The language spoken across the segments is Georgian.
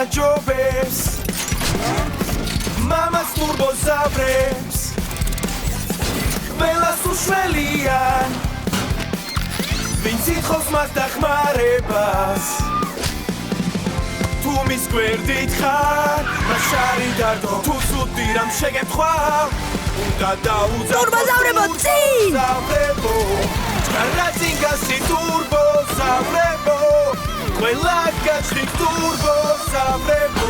მაჯობებს მამას ტურბოზავრებს ყველას უშველიან ვინც ითხოვს მას დახმარებას თუ მის გვერდით ხარ მას შარი დარდო თუ ცუდი რამ შეგეთქვა უნდა დაუძახო ტურბოზავრებო წინ Razingassi turbo savrebo Quella gachi turbo savrebo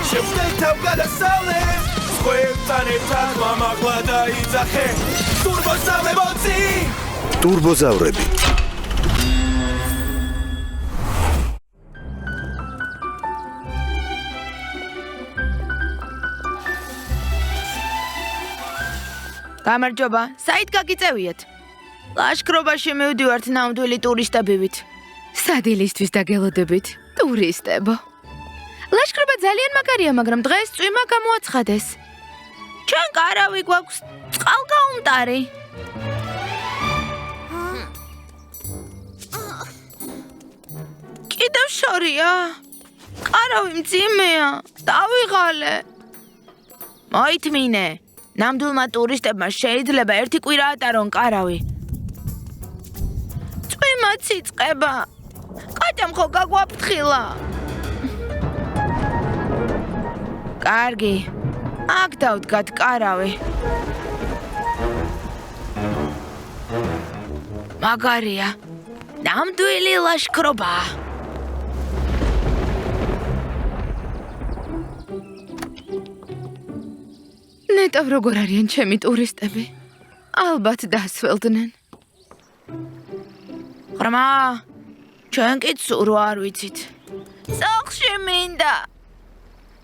Shevsteltav gadasavles Squeltanetan mamaqla daidzaxe Turbo savrebo tsi ტურბოზავრები გამარჯობა, საით გაგიწევიათ? ლაშქრობაში მივდივართ ნამდვილი ტურისტებივით. სადილისთვის დაგელოდებით, ტურისტებო. ლაშქრობა ძალიან მაგარია, მაგრამ დღეს წვიმა გამოაცხადეს. ჩვენ კარავი გვაქვს, წყალგაუმტარი. კიდევ შორია. კარავი მძიმეა, დავიღალე. მოითმინე. ნამდვილმა ტურისტებმა შეიძლება ერთი კვირა ატარონ კარავი. წვიმაც იწყება. კატამ ხო გაგვაფრთხილა. კარგი. აქ დავდგათ კარავი. მაგარია. ნამდვილი ლაშქრობა. ნეტავ როგორ არიან ჩემი ტურისტები? ალბათ დასველდნენ. ხრმა, ჩვენ კი ცურო არ ვიცით. სახლში მინდა.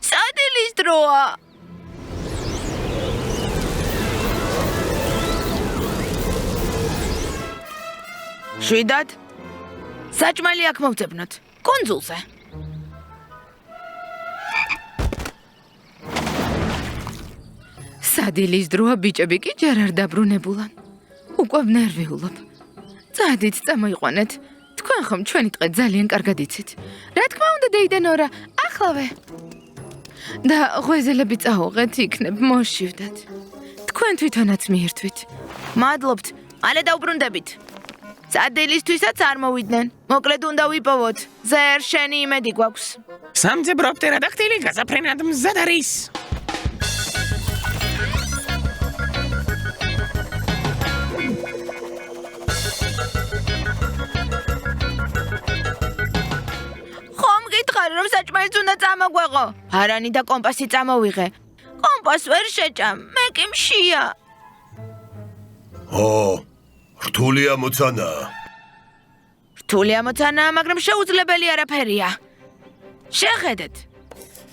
სადილის დროა. შვიდად? საჭმელი აქ მოვძებნოთ. კუნძულზე. სადილის დროა ბიჭები კი ჯერ არ დაბრუნებულან. უკვე ნერვიულობ. წადით წამოიყვანეთ. თქვენ ხომ ჩვენი ტყე ძალიან კარგად იცით. რა თქმა უნდა დეიდენორა, ახლავე. და ღვეზელები წაუღეთ, იქნებ მოშივდათ. თქვენ თვითონაც მიირთვით. მადლობთ, მალე დაუბრუნდებით. სადილისთვისაც არ მოვიდნენ. მოკლედ უნდა ვიპოვოთ. ზერ შენი იმედი გვაქვს. სამძებრო პტერადაქტილი გაზაფრენად მზად არის. რომ საჭმელს უნდა წამოგვეღო. არანი და კომპასი წამოვიღე. კომპას ვერ შეჭამ, მე კი მშია. რთულია მოცანა. რთულია მოცანაა, მაგრამ შეუძლებელი არაფერია. შეხედეთ.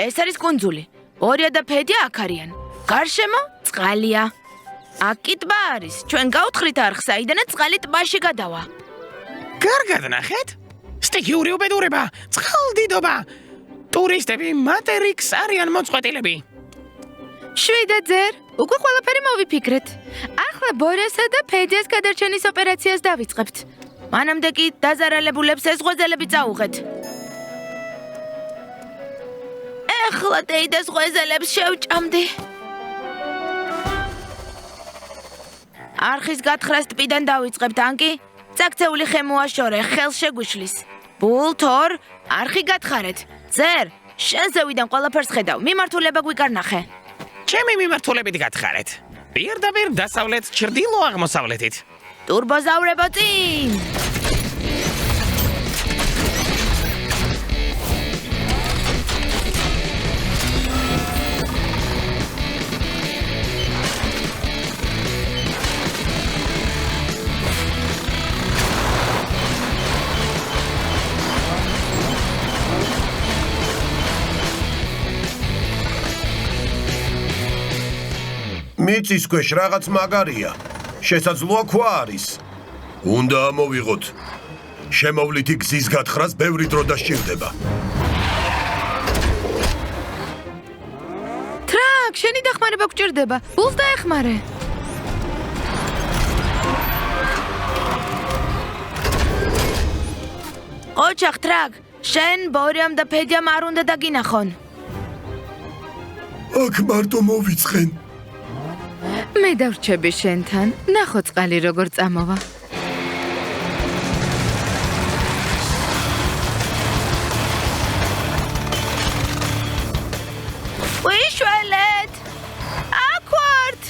ეს არის კუნძული. ორია და ფედია აქ არიან. გარშემო წყალია. აქ კი ტბა არის. ჩვენ გავთხრით არხს, საიდანაც წყალი ტბაში გადავა. კარგად ნახეთ? სტიქიური უბედურება, წყალდიდობა. ტურისტები მატერიკს არიან მოწყვეტილები. შვიდად ზერ, უკვე ყველაფერი მოვიფიქრეთ. ახლა ბორესა და ფედიას გადარჩენის ოპერაციას დავიწყებთ. მანამდე კი დაზარალებულებს ეს ღვეზელები წაუღეთ. ეხლა დეიდას ღვეზელებს შევჭამდი. არხის გათხრას ტბიდან დავიწყებთ, ანკი? წაქცეული ხე მოაშორე, ხელს შეგვიშლის. ბულთორ, არხი გათხარეთ. ზერ, შენ ზევიდან ყველაფერს ხედავ, მიმართულება გვიკარნახე. ჩემი მიმართულებით გათხარეთ. პირდაპირ დასავლეთ ჩრდილო აღმოსავლეთით. ტურბოზავრებო წინ! მიწის ქვეშ რაღაც მაგარია. შესაძლოა ქვა არის. უნდა ამოვიღოთ. შემოვლითი გზის გათხრას ბევრი დრო დასჭირდება. ტრაკ, შენი დახმარება გვჭირდება. ბულს დაეხმარე. ოჩახ, ტრაკ, შენ ბორიამ და ფედიამ არ უნდა დაგინახონ. აქ მარტო მოვიწყენ. მე დავრჩები შენთან, ნახო წყალი როგორ წამოვა. ვიშველეთ! აქ ვართ!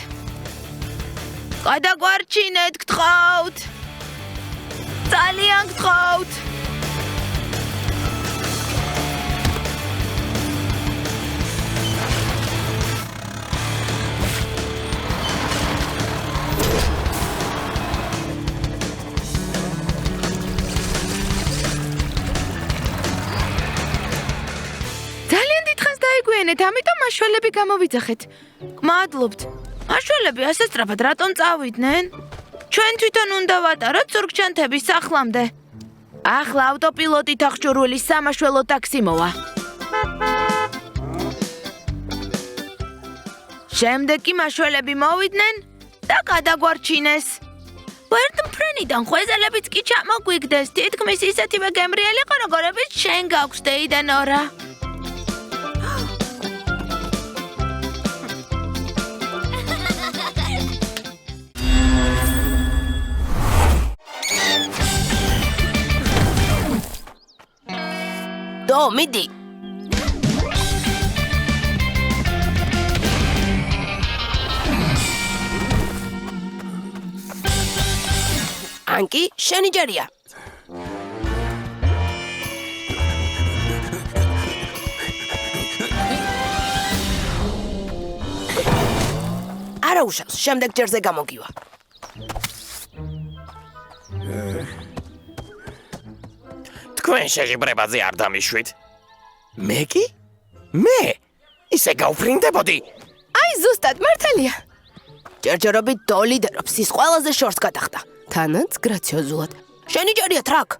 გადაგვარჩინეთ, გთხოვთ! ძალიან გთხოვთ! ამიტომ მაშველები გამოვიძახეთ. გმადლობთ. მაშველები ასე სწრაფად რატომ წავიდნენ? ჩვენ თვითონ უნდა ვატაროთ ზურგჩანთების სახლამდე. ახლა ავტოპილოტით აღჭურვილი სამაშველო ტაქსი მოვა. შემდეგ კი მაშველები მოვიდნენ და გადაგვარჩინეს. ვერტმფრენიდან ხვეზელებიც კი ჩამოგვიგდეს. თითქმის ისეთივე გემრიელი იყო, როგორებიც შენ გაქვს, დეიდენორა. დო, მიდი. ანკი, შენი ჯერია. არა უშავს, შემდეგ ჯერზე გამოგივა. თქვენ შეჯიბრებაზე არ დამიშვით. მე კი? მე? ისე გავფრინდებოდი. აი ზუსტად მართალია. ჯერჯერობით დო ლიდერობს, ის ყველაზე შორს გადახდა. თანაც გრაციოზულად. შენი ჯერია ტრაკ.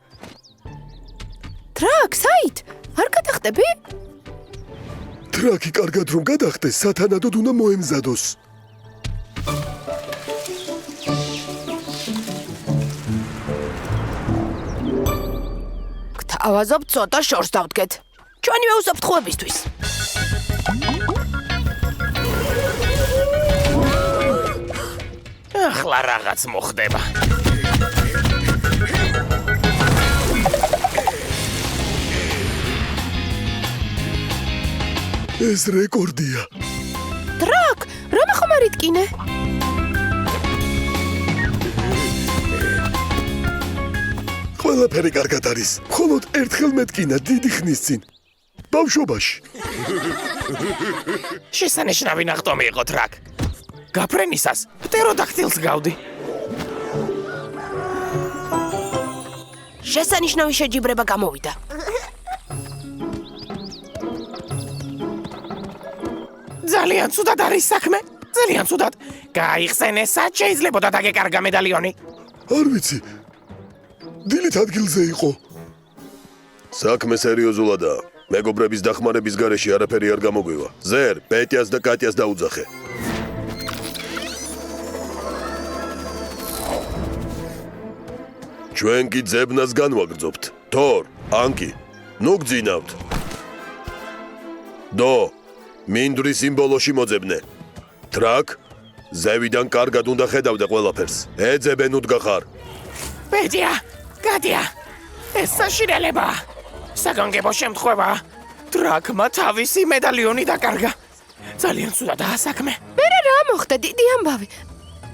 ტრაკ, საით? არ გადახდები? ტრაკი კარგად რომ გადახდეს, სათანადოდ უნდა მოემზადოს. ავაზობ ცოტა შორს დავდგეთ. ჩვენივე ვუსწრაფთ ხვებისთვის. ახლა რაღაც მოხდება. ეს რეკორდია. ტრაკ, რამე ხომ არ იტკინე? ყველაფერი კარგად არის. მხოლოდ ერთხელ მეტკინა დიდი ხნის წინ. ბავშვობაში. შესანიშნავი ნახტომი იყო ტრაკ. გაფრენისას პტეროდაქტილს გავდი. შესანიშნავი შეჯიბრება გამოვიდა. ძალიან ცუდად არის საქმე. ძალიან ცუდად. გაიხსენე, სად შეიძლებოდა დაგეკარგა მედალიონი. არ ვიცი. დილით ადგილზე იყო. საქმე სერიოზულადაა. მეგობრების დახმარების გარეშე არაფერი არ გამოგვივა. ზერ, პეტიას და კატიას დაუძახე. ჩვენ კი ძებნას განვაგრძობთ. თორ, ანკი, ნუ გძინავთ. დო, მინდვრის სიმბოლოში მოძებნე. ტრაკ, ზევიდან კარგად უნდა ხედავდე ყველაფერს. ეძებენ უდგახარ. პეტია, კატია, ეს საშინელება. საგანგებო შემთხვევა. ტრაკმა თავისი მედალიონი დაკარგა. ძალიან ცუდადაა საქმე. მერე რა მოხდა, დიდი ამბავი.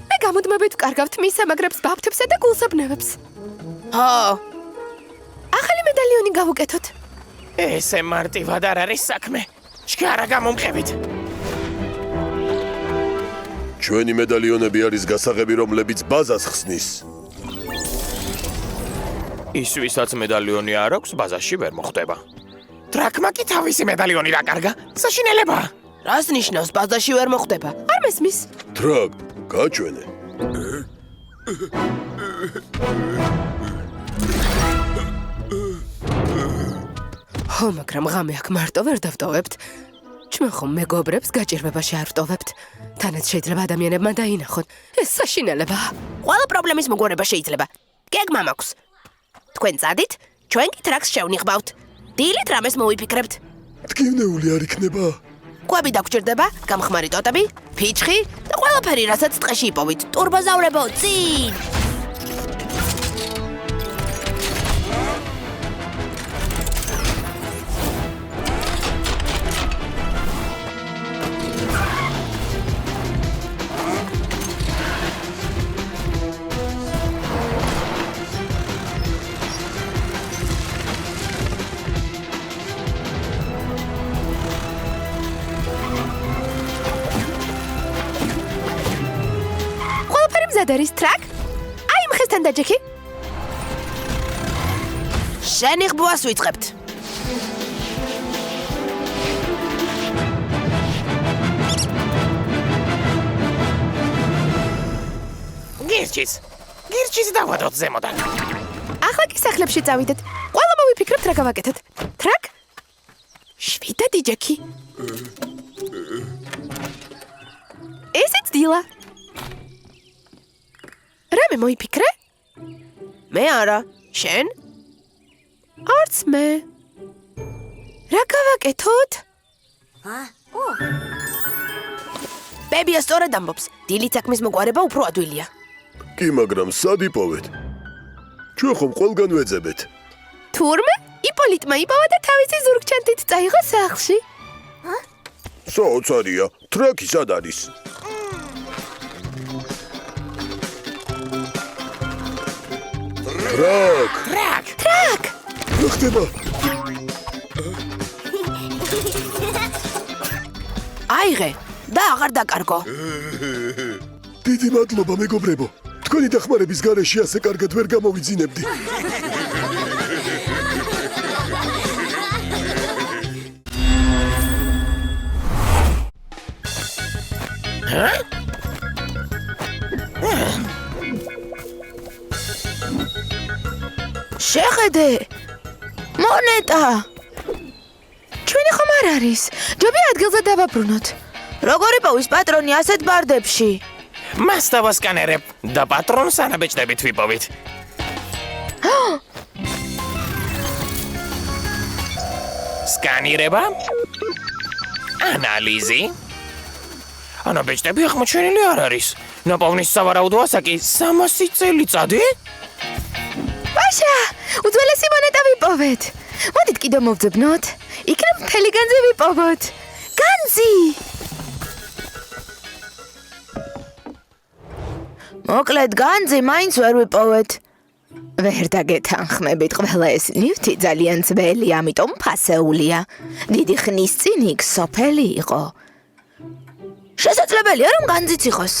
მე გამუდმებით ვკარგავთ მის სამაგრებს, ბაფთებსა და გულსაბნევებს. ჰო. ახალი მედალიონი გავუკეთოთ. ესე მარტივად არ არის საქმე. შკარა გამომყევით. ჩვენი მედალიონები არის გასაღები, რომლებიც ბაზას ხსნის. ის ვისაც მედალიონი არ აქვს, ბაზაში ვერ მოხვდება. ტრაკმა კი თავისი მედალიონი დაკარგა. საშინელება. რას ნიშნავს ბაზაში ვერ მოხვდება? არ მესმის. ტრაკ, გაჩვენე. ხო, მაგრამ ღამე აქ მარტო ვერ დავტოვებთ. ჩვენ ხომ მეგობრებს გაჭირვებაში არ ვტოვებთ. თანაც შეიძლება ადამიანებმა დაინახონ. ეს საშინელებაა. ყველა პრობლემის მოგვარება შეიძლება. გეგმა მაქვს. თქვენ წადით, ჩვენ კი ტრაკს შევნიღბავთ. დილით რამეს მოვიფიქრებთ. ტკივნეული არ იქნება? კვები დაგჭირდება, გამხმარი ტოტები, ფიჩხი და ყველაფერი, რასაც ტყეში იპოვით. ტურბოზავრებო, წინ! არის ტრაკ? აი მხესთან დაჯექი. შენი ხბუას ვიწყებთ. გირჩის დავადოთ ზემოდან. ახლა კი სახლებში წავიდეთ. ყველა მოვიფიქრებთ რა გავაკეთეთ. ტრაკ? შვიდად იჯექი. ესეც დილა. რამე მოიფიქრე? მე არა, შენ? არც მე. რა გავაკეთოთ? ბებია სწორად ამბობს. დილით საქმის მოგვარება უფრო ადვილია. კი, მაგრამ სად იპოვეთ? ჩვენ ხომ ყველგან ვეძებეთ. თურმე? იპოლიტმა იპოვა და თავისი ზურგჩანთით წაიღო სახლში. საოცარია. ტრაკი სად არის? ტრაკ! რა ხდება? აიღე და აღარ დაკარგო. დიდი მადლობა, მეგობრებო. თქვენი დახმარების გარეშე ასე კარგად ვერ გამოვიძინებდი. შეხედე. მონეტა. ჩვენი ხომ არ არის? ჯობია ადგილზე დავაბრუნოთ. როგორი პოვის პატრონი ასეთ ბარდებში? მას დავასკანერებ და პატრონს ანაბეჭდებით ვიპოვით. სკანირება? ანალიზი? ანაბეჭდები აღმოჩენილი არ არის. ნაპოვნის სავარაუდო ასაკი 300 წელიწადი? ბაშა, უძველესი მონეტა ვიპოვეთ. მოდით კიდევ მოვძებნოთ. იქნებ მთელი განძი ვიპოვოთ. განძი! მოკლედ განძი მაინც ვერ ვიპოვეთ. ვერ დაგეთანხმებით, ყველა ეს ნივთი ძალიან ძველი, ამიტომ ფასეულია. დიდი ხნის წინ იქ სოფელი იყო. შესაძლებელია რომ განძიც იყოს.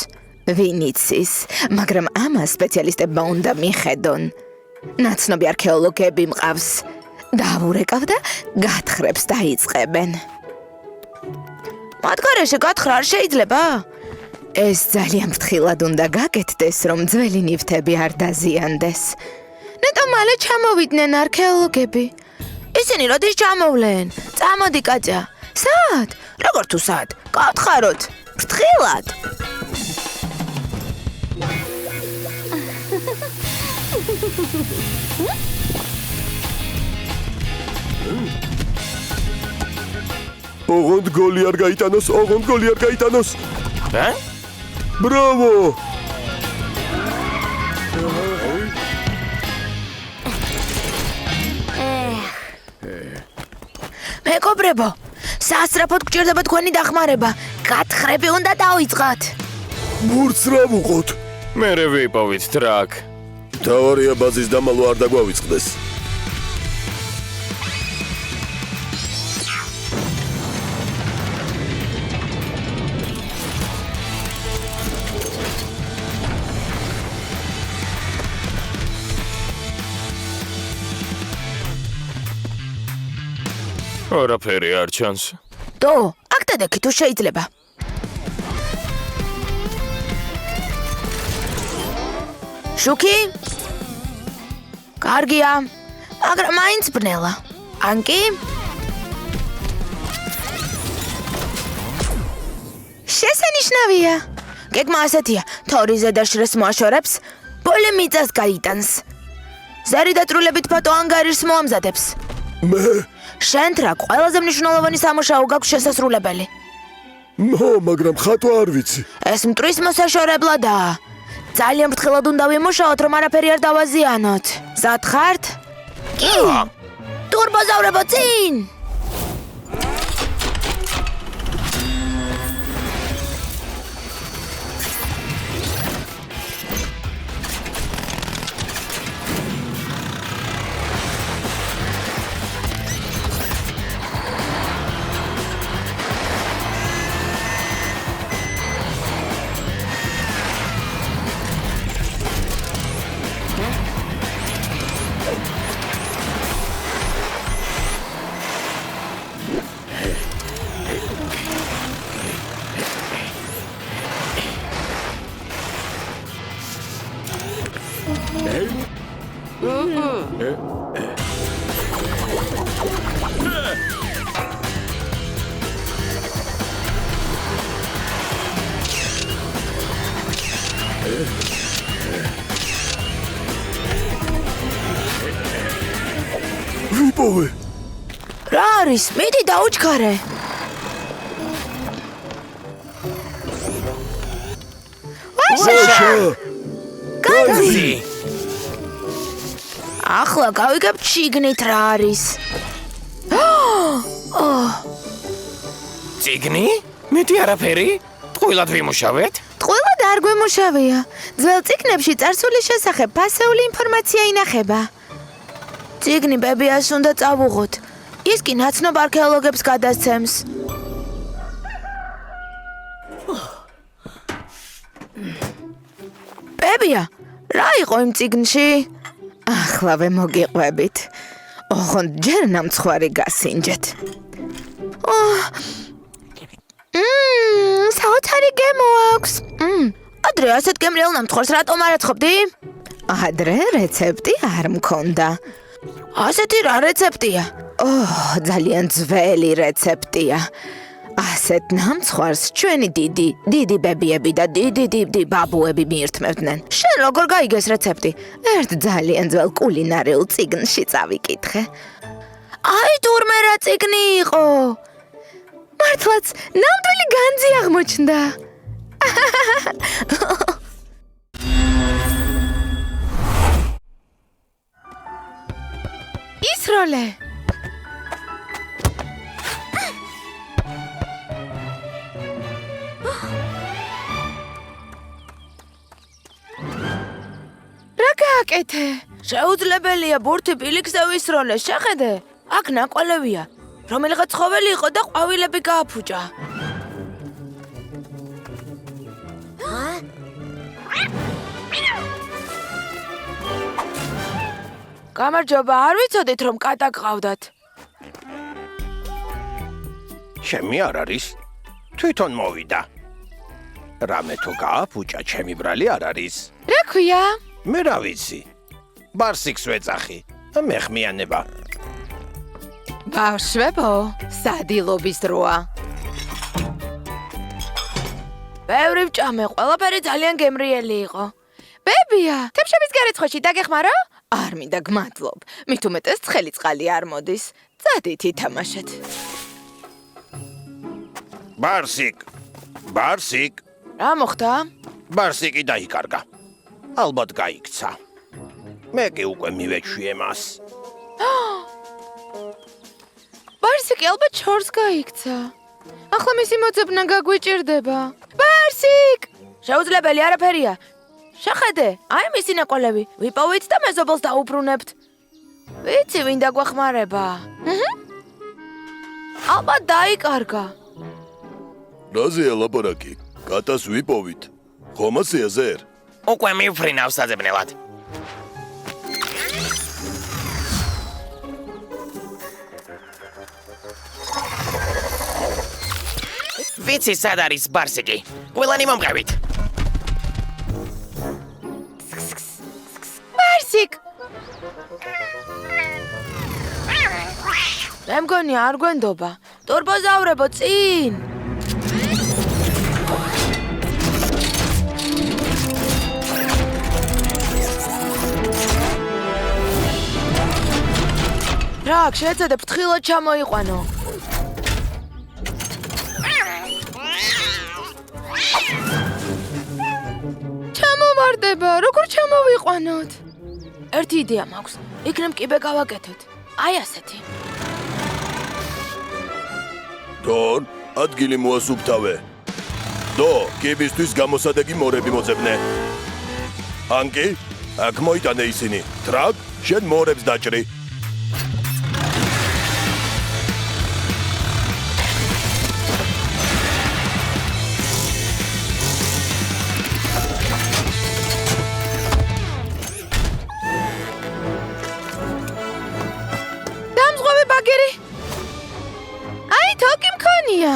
ვინ იცის, მაგრამ ამას სპეციალისტებმა უნდა მიხედონ. ნაცნობი არქეოლოგები მყავს. დაურეკავ და გათხრებს დაიწყებენ. მათ გარეშე გათხრა არ შეიძლება? ეს ძალიან ფრთხილად უნდა გაკეთდეს, რომ ძველი ნივთები არ დაზიანდეს. ნეტო მალე ჩამოვიდნენ არქეოლოგები. ისინი როდის ჩამოვლენ? წამოდი კაჭა. სად? როგორ თუ სად? გათხაროთ. ფრთხილად. ოღონდ გოლი არ გაიტანოს, ოღონდ გოლი არ გაიტანოს. ბრავო! მეგობრებო, სასწრაფოდ გჭირდება თქვენი დახმარება. გათხრები უნდა დავიწყოთ. მურც რა ვუყოთ? მერე ვიპოვით ტრაკ. თავარია ბაზის დამალვა არ დაგვავიწყდეს. არაფერი არ ჩანს. დო, აქ დადექი თუ შეიძლება. შუქი? კარგია, მაგრამ მაინც ბნელა. ანკი? შესანიშნავია. გეგმა ასეთია, თორი ზედაშრეს მოაშორებს, ბოლე მიწას გაიტანს. ზარი დაწრულებით ფოტო ანგარიშს მოამზადებს. მე შენ რა ყველაზე მნიშვნელოვანი სამუშაო გაქვს შესასრულებელი. ნო, მაგრამ ხატვა არ ვიცი. ეს მტრის მოსაშორებლადაა. ძალიან ფრთხილად უნდა ვიმუშაოთ, რომ არაფერი არ დავაზიანოთ. მზად ხართ? კი. ტურბოზავრებო წინ! ვიპოვე. რა არის? მიდი დაუჩქარე. ვაშა. განძი. ახლა გავიგებთ შიგნით რა არის. ციგნი? მეტი არაფერი? ტყუილად ვიმუშავეთ? ტყუილად არ გვემუშავია. ძველ წიგნებში წარსულის შესახებ ფასეული ინფორმაცია ინახება. ციგნი ბებიას უნდა წავუღოთ. ის კი ნაცნობ არქეოლოგებს გადასცემს. ბებია, რა იყო იმ ციგნში? ახლავე მოგიყვებით. ოღონდ ჯერ ნამცხვარი გასინჯეთ. საოცარი გემო აქვს. ადრე ასეთ გემრიელ ნამცხვარს რატომ არ აწყობდი? ადრე რეცეპტი არ მქონდა. ასეთი რა რეცეპტია? ძალიან ძველი რეცეპტია. ასეთ ნამცხვარს ჩვენი დიდი ბებიები და დიდი ბაბუები მიირთმევდნენ. შენ როგორ გაიგეს რეცეპტი? ერთ ძალიან ძველ კულინარიულ წიგნში წავიკითხე. აი თურმე რა წიგნი იყო? მართლაც ნამდვილი განძი აღმოჩნდა. ისროლე. რა გააკეთე? შეუძლებელია ბურთი პილიქზე ვისროლეს, შეხედე? აქ ნაკვალევია. რომელიღაც ცხოველი იყო და ყვავილები გააფუჭა. გამარჯობა, არ ვიცოდით რომ კატა გყავდათ. ჩემი არ არის. თვითონ მოვიდა. რამე თუ გააფუჭა, ჩემი ბრალი არ არის. რა ქვია? მე რა ვიცი. ბარსიკს ვეძახი. მეხმიანება. ბავშვებო, სადილობის დროა. ბევრი ვჭამე, ყველაფერი ძალიან გემრიელი იყო. ბებია, თემშების გარეცხოში დაგეხმარო? არ მინდა გმადლობ. მით უმეტეს ცხელი წყალი არ მოდის. წადით ითამაშეთ. ბარსიკ. რა მოხდა? ბარსიკი დაიკარგა. ალბათ გაიქცა. მე კი უკვე მივეჩვიე მას. ბარსიკი ალბათ შორს გაიქცა. ახლა მისი მოძებნა გაგვიჭირდება. ბარსიკ! შეუძლებელი არაფერია. შეხედე, აი მისი ნაკვალევი. ვიპოვით და მეზობელს დაუბრუნებთ. ვიცი, ვინ დაგვეხმარება. ალბათ დაიკარგა. რაზეა ლაპარაკი? კატას ვიპოვით. ხომასია ზერ? უკვე მივფრინავ საძებნელად. ვიცი სად არის ბარსიკი. ყველანი მომყევით. ბარსიკ! მე მგონი არ გვენდობა. ტურბოზავრებო წინ! ტრაკ, შეეცადე ფრთხილად ჩამოიყვანო. ჩამომარდება, როგორ ჩამოვიყვანოთ? ერთი იდეა მაქვს. იქნებ კიბე გავაკეთოთ. აი ასეთი. თორ, ადგილი მოასუფთავე. დო, კიბისთვის გამოსადეგი მორები მოძებნე. ანკი, აქ მოიტანე ისინი. ტრაკ, შენ მორებს დაჭრი. დამზღვევი ბაგერი. აი, თოკი მქონია.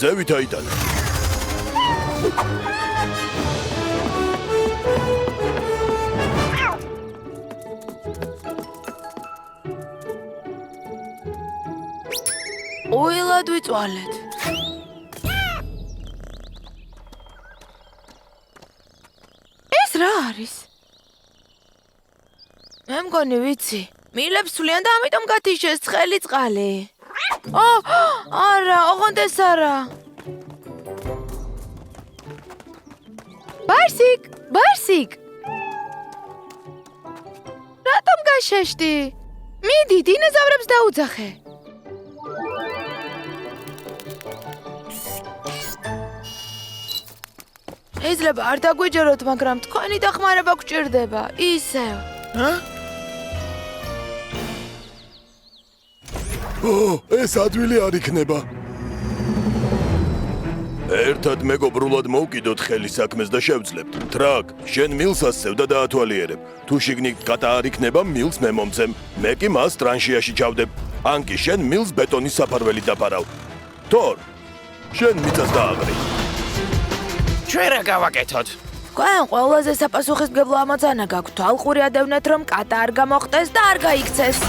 ზევით აიტანე. უილად ვიწვალეთ. ეს რა არის? მე მგონი ვიცი. მილებს სვლიან და ამიტომ გათიშეს ცხელი წყალი. არა, ოღონდ ეს არა. ბარსიკ. რატომ გაშეშდი? მიდი, დინოზავრებს დაუძახე. შეიძლება არ დაგვეჯეროთ, მაგრამ თქვენი დახმარება გვჭირდება. ისევ. ეს ადვილი არ იქნება. ერთად მეგობრულად მოვკიდოთ ხელი საქმეს და შევძლებთ. ტრაკ, შენ მილს ასევ და დაათვალიერებ. თუ შიგნით კატა არ იქნება, მილს მე მომცემ. მე კი მას ტრანშიაში ჩავდებ. ანკი, შენ მილს ბეტონის საფარველი დაფარავ. თორ, შენ მიწას დააყრი. ჩვენ რა გავაკეთოთ? თქვენ ყველაზე საპასუხისმგებლო ამოცანა გაქვთ. თვალყური ადევნეთ, რომ კატა არ გამოხტეს და არ გაიქცეს.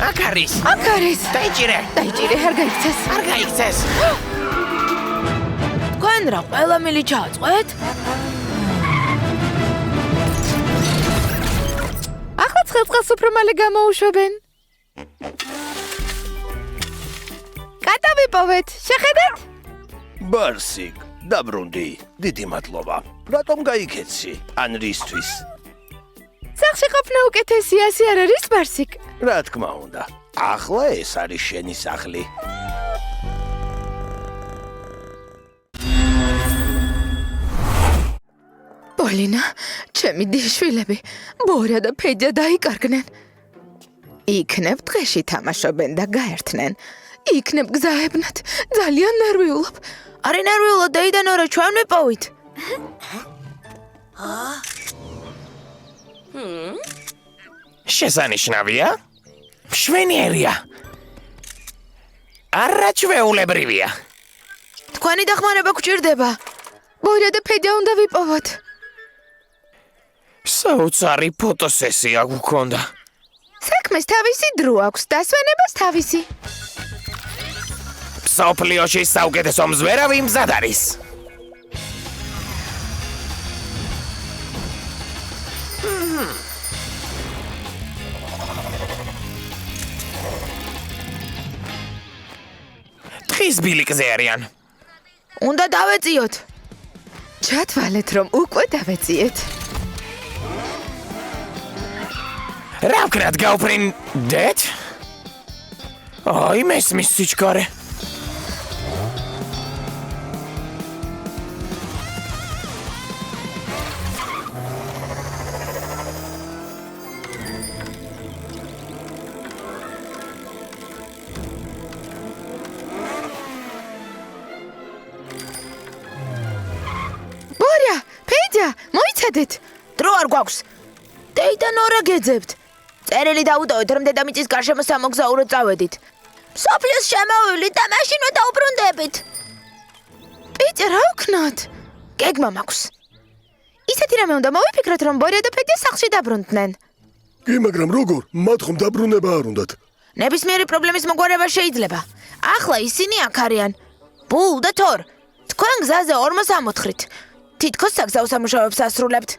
აქ არის. დაიჭირე, არ გაიქცეს. არ გაიქცეს. თქვენ რა ყველა მილი ჩააწყვეთ? ახლა ცხელწყალს უფრო მალე გამოუშვებენ. კატა ვიპოვეთ, შეხედეთ? ბარსიკ, დაბრუნდი. დიდი მადლობა. რატომ გაიქეცი? ან რისთვის? სახლში ყოფნა უკეთესია, ასე არ არის, ბარსიკ? რა თქმა უნდა. ახლა ეს არის შენი სახლი. პოლინა, ჩემი დიშვილები, ბორა და ფედია დაიკარგნენ. იქნებ დღეში თამაშობენ და გაერთნენ. იქნებ გზაებნათ, ძალიან ნერვიულობ. არი ნერვიულო დეიდან ორა ჩვენ ვიპოვით. შესანიშნავია? მშვენიერია. არაჩვეულებრივია. თქვენი დახმარება გვჭირდება. ბორა და ფედია უნდა ვიპოვოთ. საოცარი ფოტოსესია გქონდა. საქმეს თავისი დრო აქვს, დასვენებას თავისი. მსოფლიოში საუკეთესო მზვერავი მზად არის. თხის ბილიკზე არიან. უნდა დავეწიოთ. ჩათვალეთ, რომ უკვე დავეციეთ. რა ვქნათ გავფრინდეთ? აი მესმის სიჩქარე. ბორა, ფედია, მოიცადეთ. დრო არ გვაქვს. დეიდან ორა გეძებთ. წერილი დაუდოვეთ, რომ დედამიწის გარშემო სამოგზაუროდ წავედით. სოფლის შემოვივლით და მაშინვე დაუბრუნდებით. პიჭ, რა ვქნათ? გეგმა მაქვს. ისეთი რამე უნდა მოვიფიქროთ, რომ ბორია და ფედია სახლში დაბრუნდნენ. კი, მაგრამ როგორ? მათ ხომ დაბრუნება არ უნდათ. ნებისმიერი პრობლემის მოგვარება შეიძლება. ახლა ისინი აქ არიან. ბულ და თორ. თქვენ გზაზე 44-ით. თითქოს საგზაო სამუშაოებს ასრულებთ.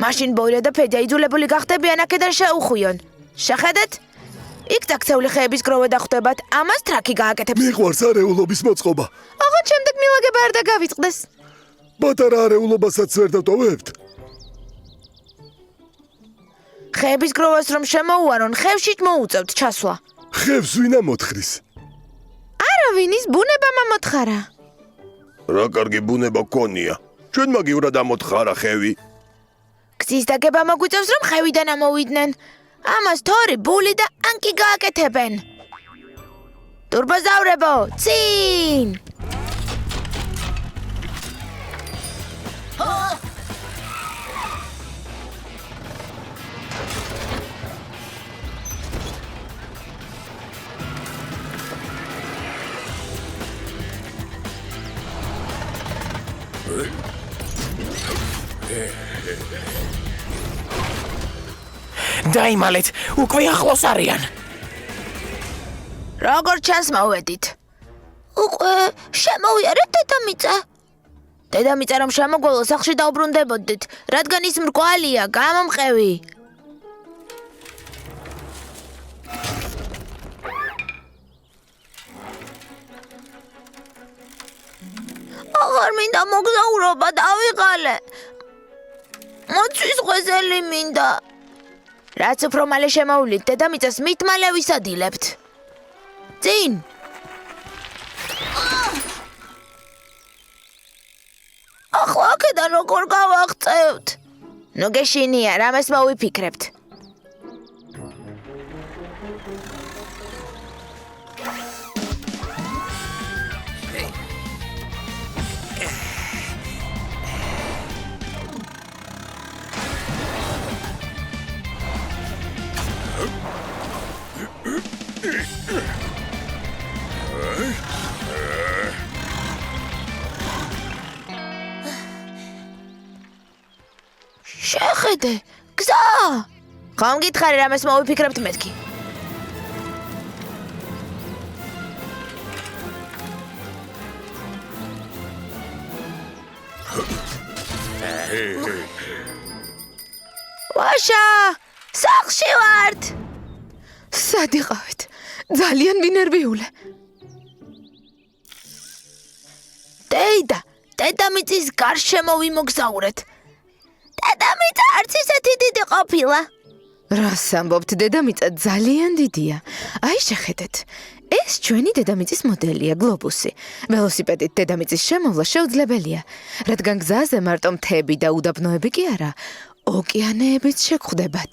მაშინ ბორია და ფედია იძულებული გახდებიან აქედან შეუხვიონ. შეხედეთ? იქ დაქცეული ხეების გროვე დახვდებათ. ამას ტრაკი გააკეთებს. მიყვარს არეულობის მოწყობა. აღარ შემდეგ მილაგება არ დაგავიწყდეს. პატარა არეულობასაც ვერ დავტოვებთ. ხეების გროვას რომ შემოუარონ, ხევში მოუწევთ ჩასვლა. ხევს ვინ ამოთხრის? არავინის ბუნებამ ამოთხარა. რა კარგი ბუნება გქონია. ჩვენ მაგივრად ამოთხარა ხევი. გზის დაგება მოგვიწევს, რომ ხევიდან ამოვიდნენ. ამას თორი, ბული და ანკი გააკეთებენ. ტურბოზავრებო, წინ! დაიმალეთ, უკვე ახლოს არიან. როგორ ჩანს მოვედით? უკვე შემოვიარეთ დედამიწა. დედამიწა რომ შემოგვალო სახლში დაუბრუნდებოდით, რადგან ის მრგვალია, გამომყევი. აღარ მინდა მოგზაურობა, დავიღალე. მოცვის ღვეზელი მინდა. რაც უფრო მალე შემოვლით, დედამიწას მით მალე ვისადილებთ. წინ! ახლა აქედან როგორ გავაღწევთ? ნუ გეშინია, რამეს მოვიფიქრებთ. შეხედე, გზა! ხომ გითხარი რამეს მოვიფიქრებთ მეთქი? ვაშა! სახლში ვართ! სად იყავით? ძალიან მინერვიულე. დედამიწის გარშემო ვიმოგზაურეთ. დედამიწა არც ისეთი დიდი ყოფილა. რას ამბობთ, დედამიწა ძალიან დიდია. აი შეხედეთ. ეს ჩვენი დედამიწის მოდელია, გლობუსი. ველოსიპედით დედამიწის შემოვლა შეუძლებელია, რადგან გზაზე მარტო მთები და უდაბნოები კი არა, ოკეანეებიც შეგხვდებათ.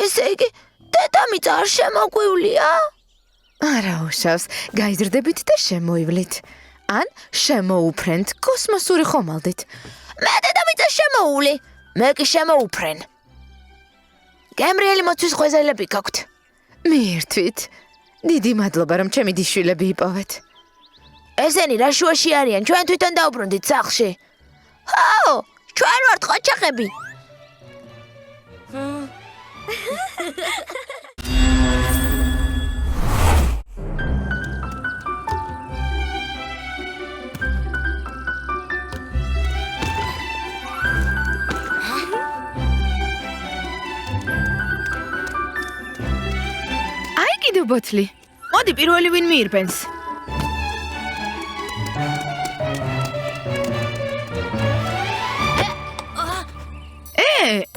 ესე იგი, დედამიწა არ შემოგვივლია? არა უშავს, გაიზრდებით და შემოივლით. ან შემოუფრენთ კოსმოსური ხომალდით. მე დედამიწას შემოუვლი, მე კი შემოუფრენ. გემრიელი მოცვის ღვეზელები გაქვთ. მიირთვით. დიდი მადლობა, რომ ჩემი დიშვილები იპოვეთ. ესენი რა შუაში არიან, ჩვენ თვითონ დაუბრუნდით სახლში. ჰო, ჩვენ ვართ ყოჩაღები. კიდევ ბოთლი. მოდი პირველი ვინ მიირბენს.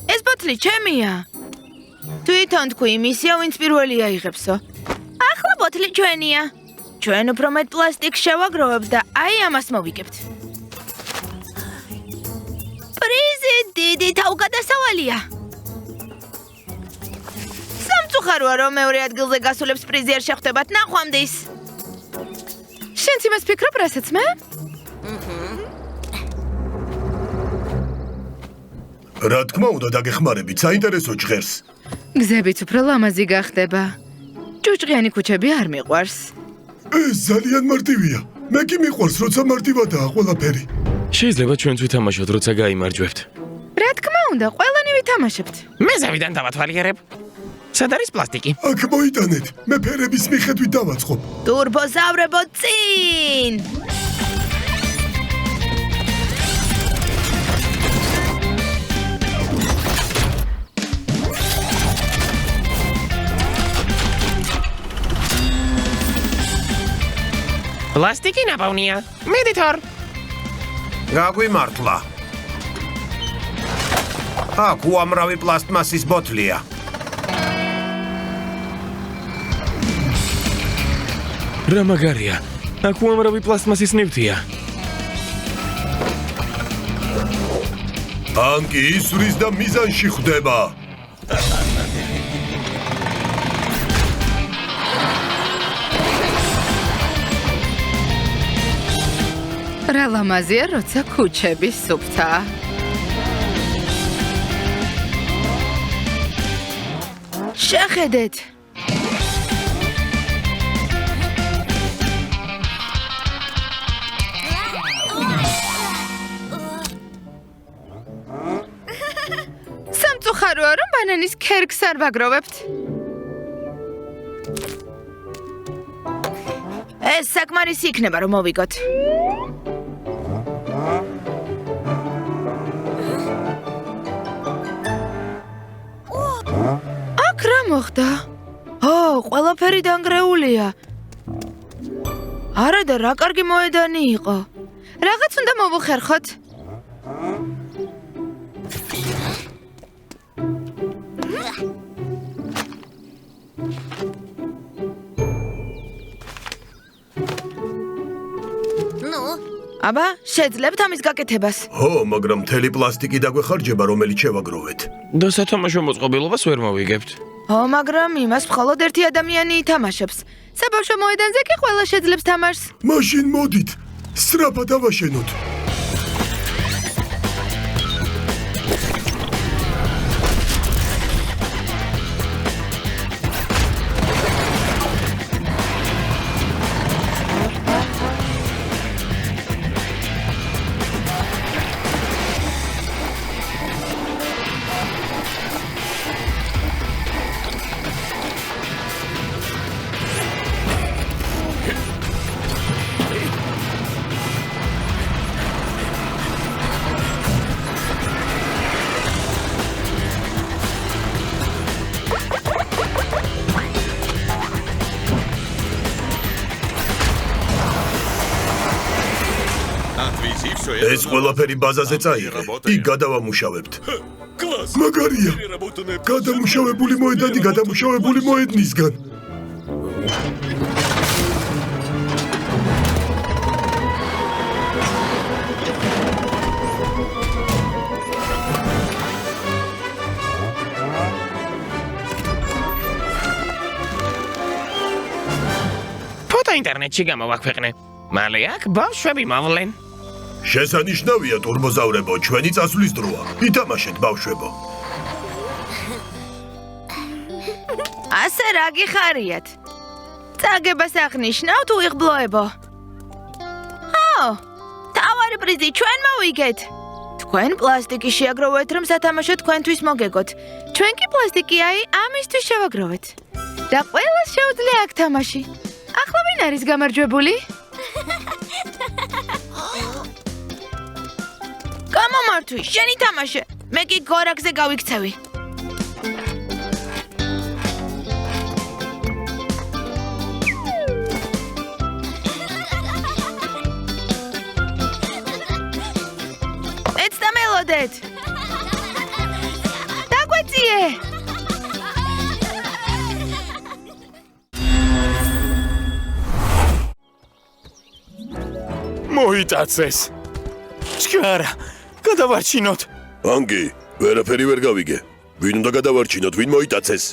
ეს ბოთლი ჩემია. თვითონ თქვი იმისია, ვინც პირველი აიღებსო. ახლა ბოთლი ჩვენია. ჩვენ უფრო მეტ პლასტიკს შევაგროვებთ და აი ამას მოვიგებთ. პრიზი დიდი თავგადასავალია. სამწუხაროა, რომ მეორე ადგილზე გასულებს პრიზი არ შეხვდებათ ნახვამდის. შენც იმას ფიქრობ, რასაც მე? რა თქმა უნდა, დაგეხმარებით, საინტერესო ჟღერს. გზებიც უფრო ლამაზი გახდება. ჭუჭყიანი ქუჩები არ მიყვარს. ეს ძალიან მარტივია. მე კი მიყვარს, როცა მარტივადაა ყველაფერი. შეიძლება ჩვენც ვითამაშოთ, როცა გაიმარჯვებთ. რა თქმა უნდა, ყველანი ვითამაშებთ. მე ზევიდან დავათვალიერებ. სად არის პლასტიკი? აქ მოიტანეთ, მე ფერების მიხედვით დავაწყობ. ტურბოზავრებო წინ! პლასტიკი ნაპოვნია. მედითორ. გაგვიმართლა. აქ უამრავი პლასტმასის ბოთლია. რა მაგარია. აქ უამრავი პლასტმასის ნივთია. ანკი ისვრის და მიზანში ხვდება. რა ლამაზია, როცა ქუჩები სუფთაა. შეხედეთ. სამწუხაროა, რომ ბანანის ქერქს არ ვაგროვებთ. ეს საკმარისი იქნება, რომ მოვიგოთ. აქ რა მოხდა? ყველაფერი დანგრეულია. არა და რა კარგი მოედანი იყო. რაღაც უნდა მოვუხერხოთ. აბა, შეძლებთ ამის გაკეთებას. ო, მაგრამ მთელი პლასტიკი დაგვეხარჯება, რომელიც შევაგროვეთ. და სათამაშო მოწყობილობას ვერ მოვიგებთ. მაგრამ იმას მხოლოდ ერთი ადამიანი ითამაშებს. საბავშვო მოედანზე კი ყველა შეძლებს თამაშს. მაშინ მოდით, სწრაფად დავაშენოთ. ეს ყველაფერი ბაზაზე წაიღე. იქ გადავამუშავებთ. მაგარია. გადამუშავებული მოედანი გადამუშავებული მოედნისგან. ფოტო ინტერნეტში გამოვაქვეყნე. მალე აქ ბავშვები მოვლენ. შესანიშნავია, ტურბოზავრებო, ჩვენი წასვლის დროა. ითამაშეთ, ბავშვებო. ასე რა გიხარიათ? წაგებას აღნიშნავ თუ იღბლოებო? თავარი პრიზი ჩვენ მოვიგეთ. თქვენ პლასტიკი შეაგროვეთ, რომ სათამაშო თქვენთვის მოგეგოთ. ჩვენ კი პლასტიკი ამისთვის შევაგროვეთ. და ყველას შეუძლია აქ თამაში. ახლა ვინ არის გამარჯვებული? გამომართვი, შენი თამაშე. მე კი გორაკზე გავიქცევი. ეცდა მელოდეთ. დაგვეციე. მოიტაცეს. ჩქარა. გადავარჩინოთ. ანკი, ვერაფერი ვერ გავიგე. ვინ უნდა გადავარჩინოთ, ვინ მოიტაცეს?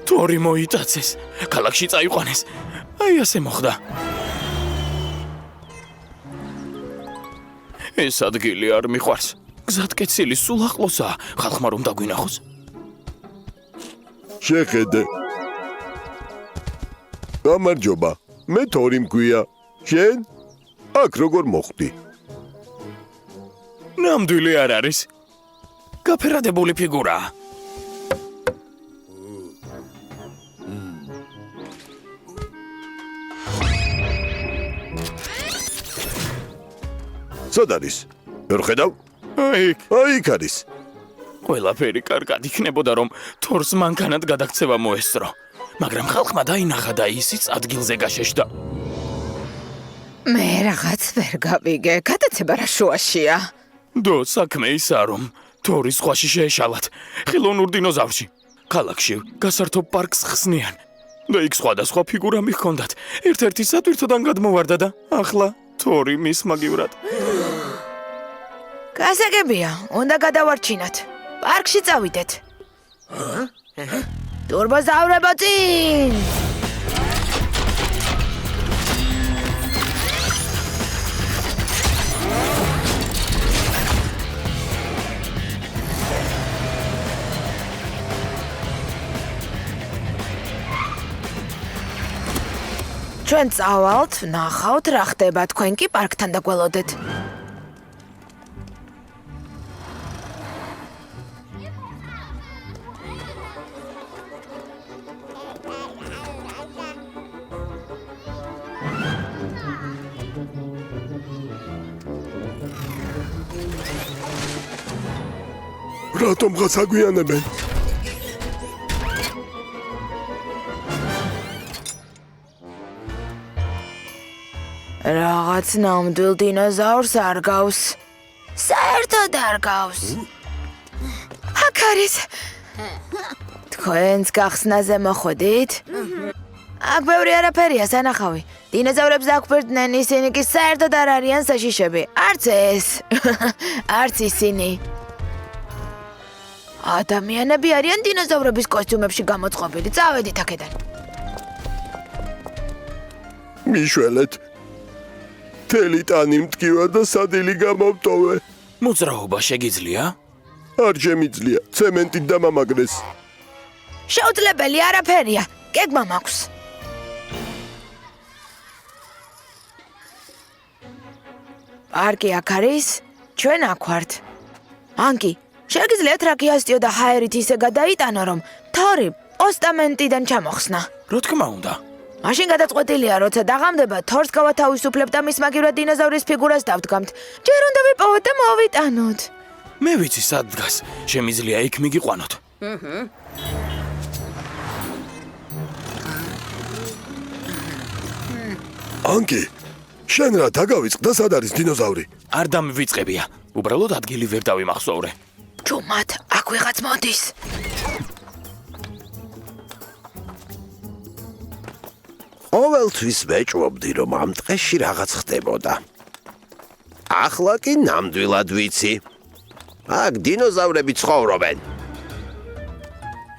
თორი მოიტაცეს. ქალაქში წაიყვანეს. აი ასე მოხდა. ეს ადგილი არ მიყვარს. გზატკეცილი სულ ახლოსაა. ხალხმა რომ დაგვინახოს. შეხედე. გამარჯობა. მე თორი მქვია. შენ? აქ როგორ მოხვდი? ნამდვილი არ არის. გაფერადებული ფიგურაა. სად არის? ვერ ხედავ? აი იქ არის. ყველაფერი კარგად იქნებოდა, რომ თორს მანქანად გადაქცევა მოესწრო. მაგრამ ხალხმა დაინახა და ისიც ადგილზე გაშეშდა. მე რაღაც ვერ გავიგე, გადაცება რა შუაშია? დო საქმე ისაა, რომ თორის ზღვაში შეეშალათ ხელოვნურ დინოზავრში. ქალაქში გასართო პარკს ხსნიან. და იქ სხვადასხვა ფიგურა მიჰქონდათ. ერთ-ერთი სატვირთოდან გადმოვარდა და ახლა თორი მის მაგივრად. გასაგებია, უნდა გადავარჩინოთ. პარკში წავიდეთ. ტურბოზავრებო წინ! ჩვენ წავალთ, ნახავთ რა ხდება, თქვენ კი პარკთან დაგველოდეთ. რატომღაც აგვიანებენ? რაღაც ნამდვილ დინოზავრს არ გავს. საერთოდ არ გავს. აქ არის. თქვენს გახსნაზე მოხვედით? აქ ბევრი არაფერია სანახავი. დინოზავრებს დაგვბერდნენ, ისინი კი საერთოდ არ არიან საშიშები. არც ეს. არც ისინი. ადამიანები არიან დინოზავრების კოსტიუმებში გამოწყობილი. წავედით აქედან. მიშველეთ. თელი ტანი მტკივა და სადილი გამოვტოვე. მოძრაობა შეგიძლია? არ შემიძლია, ცემენტით დამამაგრეს. შეუძლებელი არაფერია. გეგმა მაქვს. პარკი აქ არის? ჩვენ აქ ვართ. ანკი, შეგიძლიათ რაკიასტიო და ჰაერით ისე გადაიტანო, რომ თორი პოსტამენტიდან ჩამოხსნა. რა თქმა უნდა. მაშინ გადაწყვეტილია, როცა დაღამდება, თორს გავათავისუფლებთ და მის მაგივრად დინოზავრის ფიგურას დავდგამთ. ჯერ უნდა ვიპოვოთ და მოვიტანოთ. მე ვიცი სად დგას. შემიძლია იქ მიგიყვანოთ. ანკი, შენ რა დაგავიწყდა სად არის დინოზავრი? არ დამივიწყებია. უბრალოდ ადგილი ვერ დავიმახსოვრე. ჯუმად, აქ ვიღაც მოდის. ყოველთვის ვეჭვობდი, რომ ამ ტყეში რაღაც ხდებოდა. ახლა კი ნამდვილად ვიცი. აქ დინოზავრები ცხოვრობენ.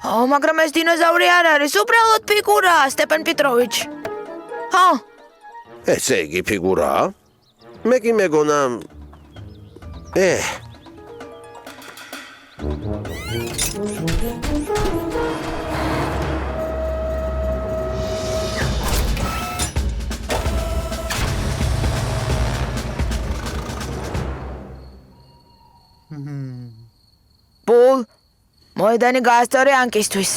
მაგრამ ეს დინოზავრი არ არის, უბრალოდ ფიგურაა, სტეპენ პეტროვიჩ. ჰა, ესე იგი ფიგურაა? მე კი მეგონა ბულ, მოედანი გაასწორე ანკისთვის.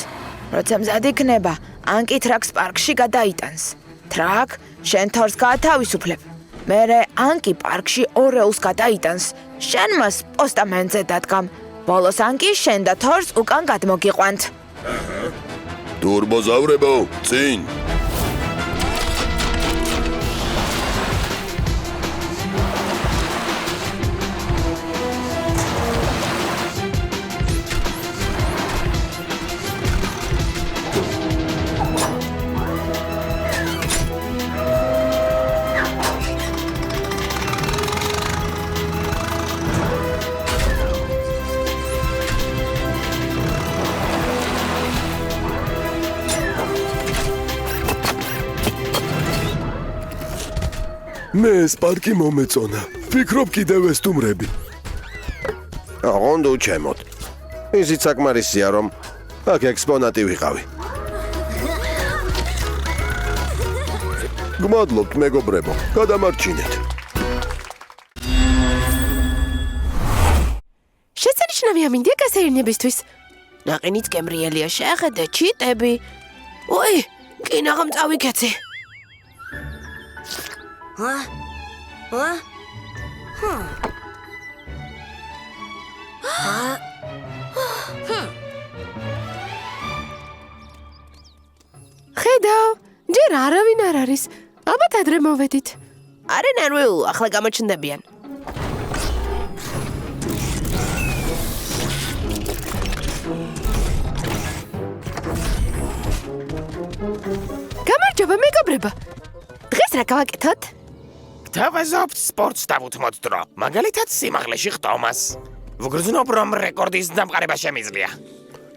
როცა მზად იქნება, ანკი ტრაკს პარკში გადაიტანს. ტრაკ შენ თორს გაათავისუფლებ. მერე ანკი პარკში ორეულს გადაიტანს. შენ მას პოსტამენტზე დადგამ. ბოლოს ანკი შენ და თორს უკან გადმოგიყვანთ. ტურბოზავრებო, წინ! მე ეს პარკი მომეწონა. ვფიქრობ კიდევ ესტუმრები. ოღონდ უჩემოთ. ისიც საკმარისია, რომ აქ ექსპონატი ვიყავი. გმადლობთ, მეგობრებო. გადამარჩინეთ. შენიშნავი ამინდია გასეირნებისთვის. ნაყინიც გემრიელია, შეხედე, ჩიტები. ოი, კინაღამ წავიქეცი. ხედავ, ჯერ არავინ არ არის. ალბათ ადრე მოვედით. არე ნერვიულ, ახლა გამოჩნდებიან. გამარჯობა, მეგობრებო. დღეს რა გავაკეთოთ? გთავაზობთ სპორტს დავუთმოთ დრო, მაგალითად სიმაღლეში ხტომას. ვგრძნობ, რომ რეკორდის დამყარება შემიძლია.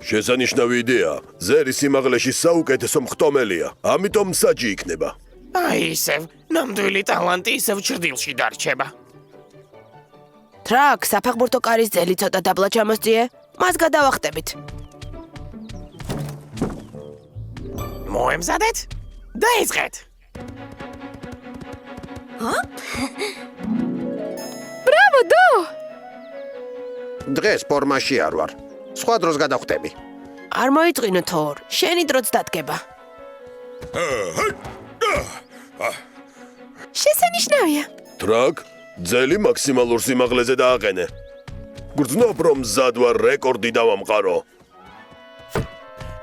შესანიშნავი იდეა. ზერი სიმაღლეში საუკეთესო მხტომელია, ამიტომ მსაჯი იქნება. აი ისევ, ნამდვილი ტალანტი ისევ ჭრდილში დარჩება. ტრაკ, საფეხბურთო კარის ძელი ცოტა დაბლა ჩამოსწიე. მას გადავახტებით. მოემზადეთ? დაიწყეთ. ბრავო, დო! დღეს ფორმაში არ ვარ. სხვა დროს გადავხტები. არ მოიწინო თორ, შენი დროც დადგება. შესანიშნავია. ტრაკ, ძელი მაქსიმალურ სიმაღლეზე დააყენე. გრძნობ, რომ მზად ვარ რეკორდი დავამყარო.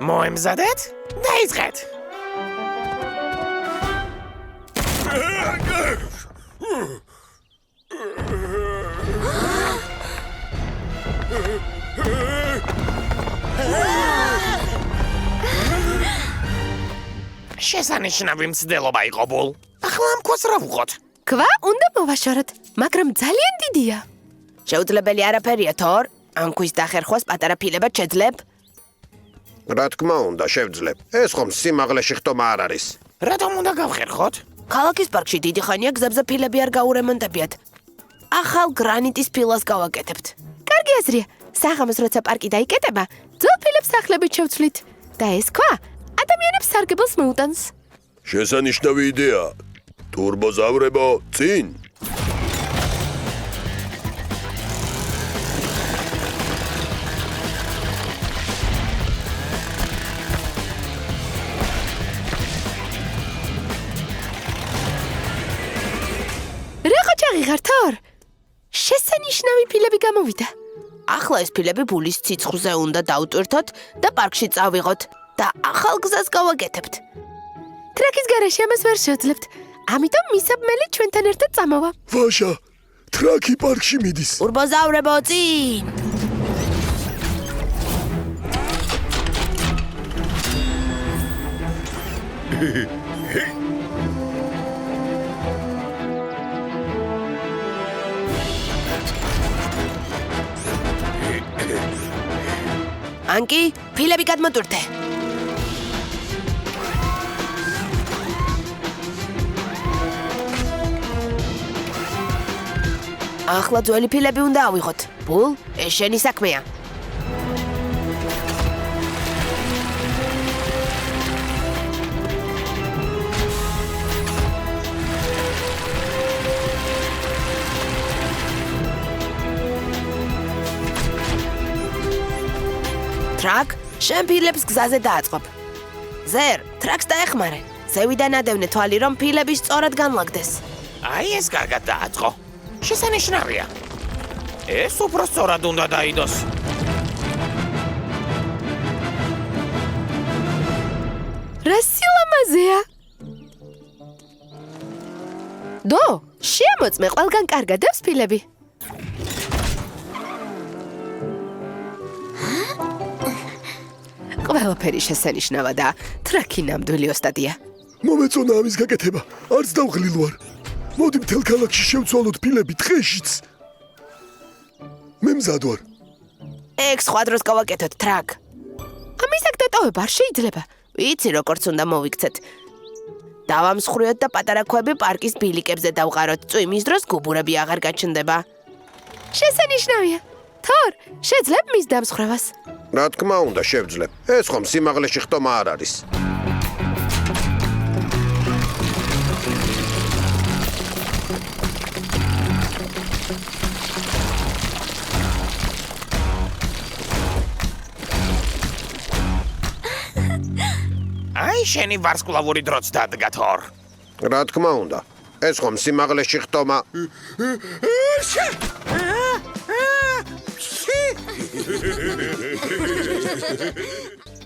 მოემზადეთ? დაიწყეთ. შესანიშნავი მცდელობა იყო ბულ. ახლა ამ ქვას რა ვუყოთ? ქვა უნდა მოვაშოროთ, მაგრამ ძალიან დიდია. შეუძლებელი არაფერია თორ, ამ ქვის დახერხვას პატარა ფილებად შეძლებ. რა თქმა უნდა, შევძლებ. ეს ხომ სიმაღლეში ხტომა არ არის. რატომ უნდა გავხერხოთ? ქალაქის პარკში დიდი ხანია გზებზე ფილები არ გაურემონტებიათ. ახალ გრანიტის ფილას გავაკეთებთ. კარგი აზრია. საღამოს როცა პარკი დაიკეტება, ძველ ფილებს სახლებით შევცვლით და ეს ქვა ადამიანებს სარგებელს მოუტანს. შესანიშნავი იდეა. ტურბოზავრებო, წინ. რა ხოჭაღი ხარ თორ? შესანიშნავი ფილები გამოვიდა. ახლა ეს ფილები ბულის ციცხრზე უნდა დაუტვირთოთ და პარკში წავიღოთ და ახალ გზას გავაკეთებთ. ტრაკის გარეშე ამას ვერ შევძლებთ. ამიტომ მისაბმელი ჩვენთან ერთად წამოვა. ვაშა, ტრაკი პარკში მიდის. ტურბოზავრებო, წინ! ანკი, ფილები გადმოტვირთე. ახლა ძველი ფილები უნდა ავიღოთ. ბულ, ეს შენი საქმეა. ტრაკ, შენ ფილებს გზაზე დააწყობ. ზერ, ტრაკს დაეხმარე. ზევიდან ადევნე თვალი, რომ ფილები სწორად განლაგდეს. აი ეს კარგად დააწყო. შესანიშნავია. ეს უფრო სწორად უნდა დაიდოს. რა სილამაზეა! დო, შემოწმე ყველგან კარგად დევს ფილები. ყველაფერი შესანიშნავა და ტრაკი ნამდვილი ოსტატია. მომეწონა ამის გაკეთება. არც დავღლილ ვარ. მოდი მთელ ქალაქში შევცვალოთ ფილები დღეშიც. მე მზად ვარ. ეგ სხვა დროს გავაკეთოთ, ტრაკ. ამისაკ დატოვება არ შეიძლება. ვიცი, როგორც უნდა მოვიქცეთ. დავამსხვრიოთ და პატარა ქვები პარკის ბილიკებზე დავყაროთ. წვიმის დროს გუბურები აღარ გაჩნდება. შესანიშნავია. თორ, შეძლებ მის დამსხვრევას. რა თქმა უნდა, შევძლებ. ეს ხომ სიმაღლეში ხტომა არ არის. აი შენი ვარსკვლავური დროც დადგა თორ. რა თქმა უნდა. ეს ხომ სიმაღლეში ხტომა.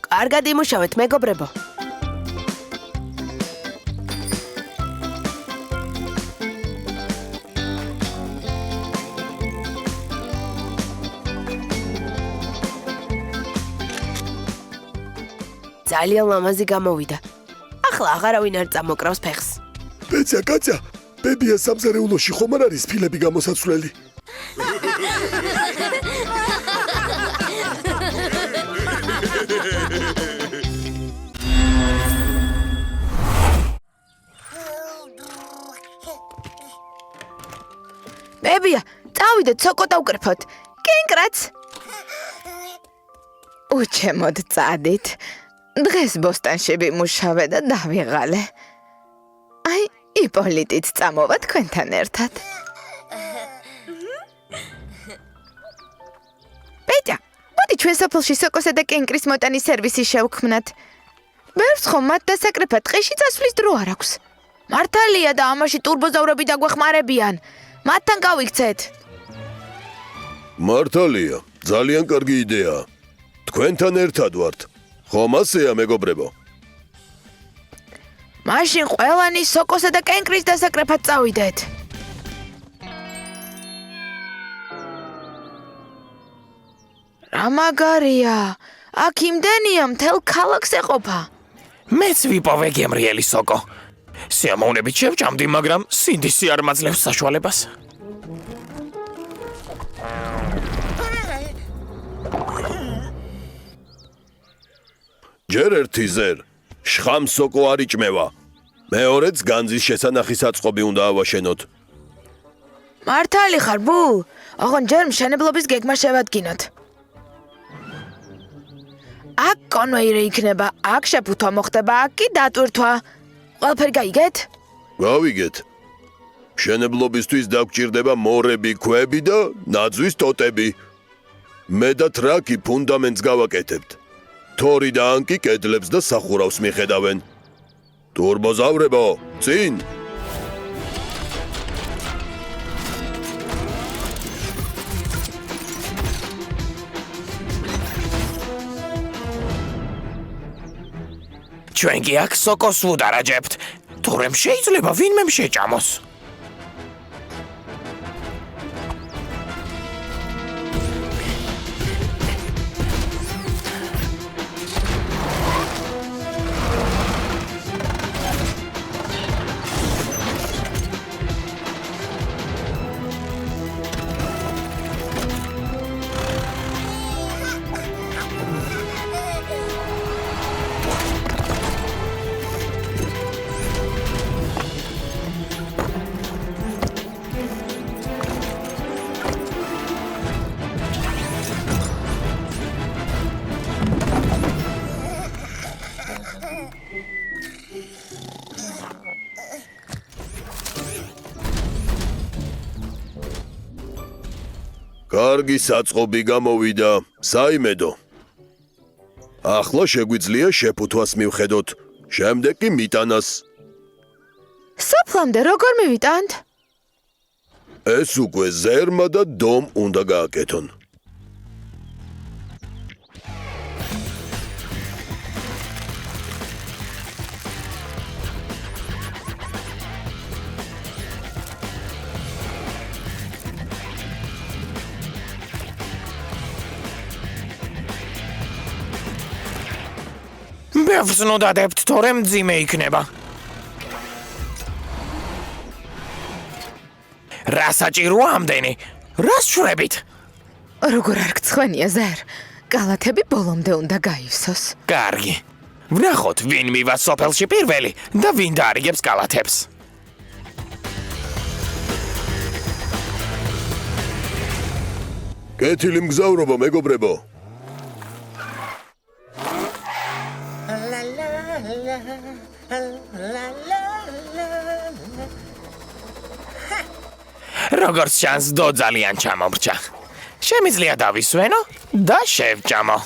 კარგად იმუშავეთ, მეგობრებო. ძალიან ლამაზი გამოვიდა. ახლა აღარავინ არ წამოკრავს ფეხს. ბეცია კაცია, ბებია სამზარეულოში ხომ არ არის ფილები გამოსაცვლელი? ბებია, წავიდეთ, სოკო დავკრფოთ. კენკრაც. უჩემოდ წადით. დღეს ბოსტანში ვიმუშავე და დავიღალე. აი, იპოლიტიც წამოვა თქვენთან ერთად. პეტია, მოდი ჩვენ სოფელში სოკოსა და კენკრის მოტანის სერვისი შევქმნათ. ბევრს ხომ მათ დასაკრეფად ტყეში წასვლის დრო არ აქვს. მართალია და ამაში ტურბოზავრები დაგვეხმარებიან. მათთან გავიქცეთ. მართალია, ძალიან კარგი იდეაა. თქვენთან ერთად ვართ. ხომ ასეა, მეგობრებო? მაშინ ყველანი სოკოსა და კენკრის დასაკრეფად წავიდეთ. რა მაგარია. აქ იმდენია, მთელ ქალაქს ეყოფა. მეც ვიპოვე გემრიელი სოკო. სიამოვნებით შევჭამდი, მაგრამ სინდისი არ მაძლევს საშუალებას. ჯერ ერთი ზერ, შხამ სოკო არ იჭმევა. მეორეც განძის შესანახი საწყობი უნდა ავაშენოთ. მართალი ხარ, ბუ? ოღონ ჯერ მშენებლობის გეგმა შევადგინოთ. აქ კონვეირი იქნება, აქ შეფუთვა მოხდება, აქ კი დატვირთვა. ყველაფერი გაიგეთ? გავიგეთ. მშენებლობისთვის დაგჭირდება მორები, ქვები და ნაძვის ტოტები. მე და ტრაკი ფუნდამენტს გავაკეთებთ. თორი და ანკი კედლებს და სახურავს მიხედავენ. ტურბოზავრებო, წინ! ჩვენ კი აქ სოკოს ვუდარაჯებთ. თორემ შეიძლება ვინმე შეჭამოს. კარგი საწყობი გამოვიდა. საიმედო. ახლა შეგვიძლია შეფუთვას მივხედოთ. შემდეგ კი მიტანას. სოფლამდე როგორ მივიტანთ? ეს უკვე ზერმა და დომ უნდა გააკეთონ. ბევრს დადებთ, თორემ მძიმე იქნება. რა საჭიროა ამდენი? რას შვრებით? როგორ არ გცხვენია ზარ? კალათები ბოლომდე უნდა გაივსოს. კარგი. ვნახოთ, ვინ მივა სოფელში პირველი და ვინ დაარიგებს კალათებს. კეთილი მგზავრობა, მეგობრებო. როგორც ჩანს, დო ძალიან ჩამომრჩა. შემიძლია დავისვენო და შევჭამო.